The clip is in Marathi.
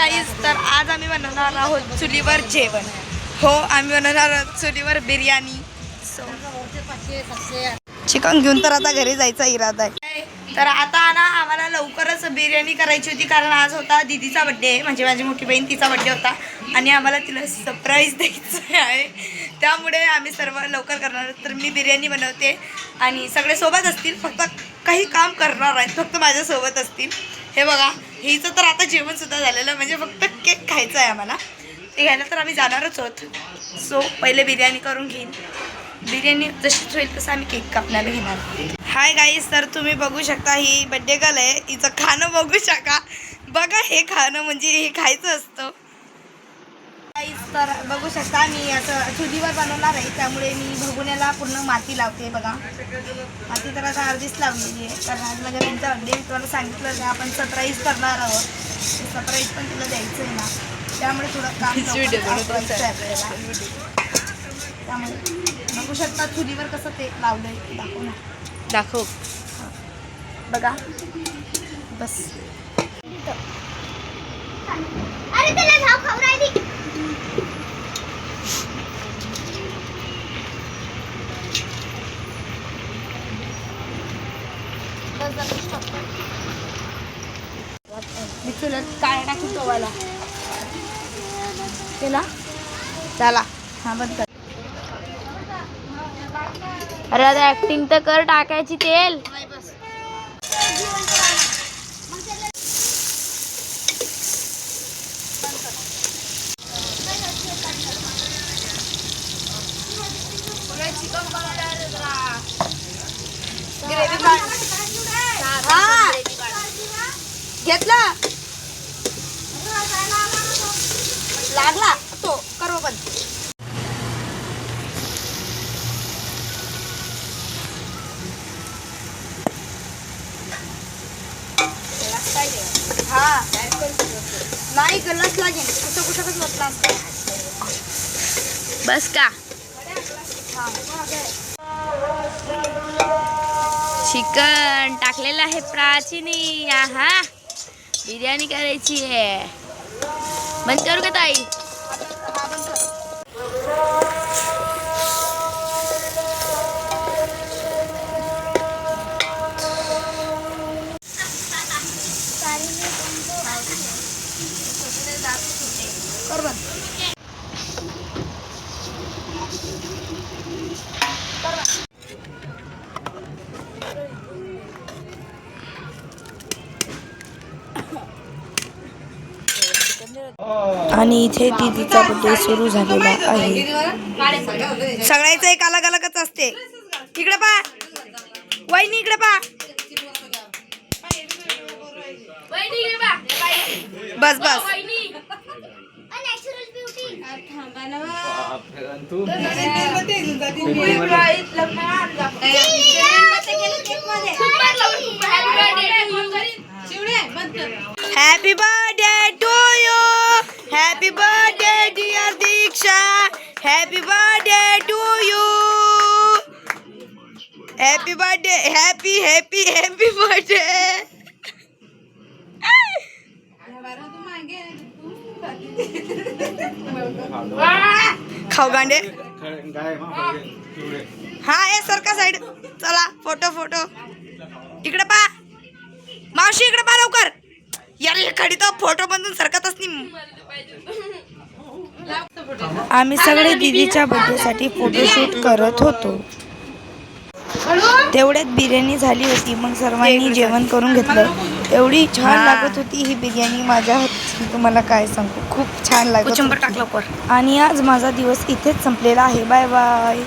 गाईज, तर आज आम्ही बनवणार आहोत चुलीवर जेवण. हो, आम्ही बनवणार आहोत चुलीवर बिर्याणी. चिकन घेऊन तर आता घरी जायचा इरादा आहे. तर आता ना आम्हाला लवकरच बिर्याणी करायची होती, कारण आज होता दीदीचा बड्डे, म्हणजे माझी मोठी बहीण, तिचा बड्डे होता आणि आम्हाला तिला सरप्राईज द्यायचं आहे. त्यामुळे आम्ही सर्व लवकर करणार. तर मी बिर्याणी बनवते आणि सगळे सोबत असतील, फक्त काही काम करणार आहेत फक्त माझ्यासोबत असतील. हे बघा, हिचं तर आता जेवणसुद्धा झालेलं, म्हणजे फक्त केक खायचा आहे आम्हाला. ते घ्यायला तर आम्ही जाणारच आहोत. सो पहिले बिर्याणी करून घेईन. बिर्याणी जशीच होईल तसं आम्ही केक कापण्याला घेणार. हाय गाईस, तर तुम्ही बघू शकता ही बड्डे गर्ल आहे. हिचं खाणं बघू शका. बघा, हे खाणं म्हणजे हे खायचं असतं गाईस. तर बघू शकता मी असं चुलीवर बनवणार आहे, त्यामुळे मी भगुन्याला पूर्ण माती लावते. बघा, माती तर आता अर्धीच लावलेली आहे, कारण आज माझ्या बहिणीचा बड्डे. मी तुम्हाला सांगितलं की आपण सरप्राईज करणार आहोत. सरप्राईज पण तिला द्यायचं आहे ना, त्यामुळे थोडं काम करायचं आहे आपल्याला. त्यामुळे बघू शकता चुलीवर कसं ते लावलंय. दाखव ना, दाखव. बघा, बस. अरे त्याला घाव खाऊ राहिली. मी चुलत काय टाकून तोवाला केला चला. हा, बंद कर. अरे आता ऍक्टिंग तर कर, टाकायची तेल. घेतला लागला तो करो बंद. हा, नाही गल्लाच लागेल. कुठं कुठं कसं बसला असतं. बस का? चिकन टाकलेलं आहे प्राचीनी. आहा, बिर्याणी करायची आहे. बंद करू का ताई? कर बंद. आणि इथे दीदीचा बड्डे सुरू झालेला आहे. सगळ्याचं एक अलग अलगच असते. इकडे पा वहिनी, इकडे पा. बस बस. Natural beauty. Happy birthday to you. Happy birthday dear Diksha. Happy birthday to you. Happy birthday. Happy happy happy birthday. खाऊ गांडे. हा, हे सरका साईड. चला, फोटो फोटो. इकडे पा मावशी, इकडे पा लवकर. यार, खडी तर फोटो बंधून सरकतच नाही. आम्ही सगळे दीदीच्या बर्थडेसाठी फोटोशूट करत होतो. तेवढ्यात बिर्याणी झाली होती. मग सर्वांनी जेवण करून घेतलं. एवढी छान लागत होती ही बिर्याणी. माझ्या हातची तुम्हाला काय सांगू, खूप छान लागत होती. आणि आज माझा दिवस इथेच संपलेला आहे. Bye bye.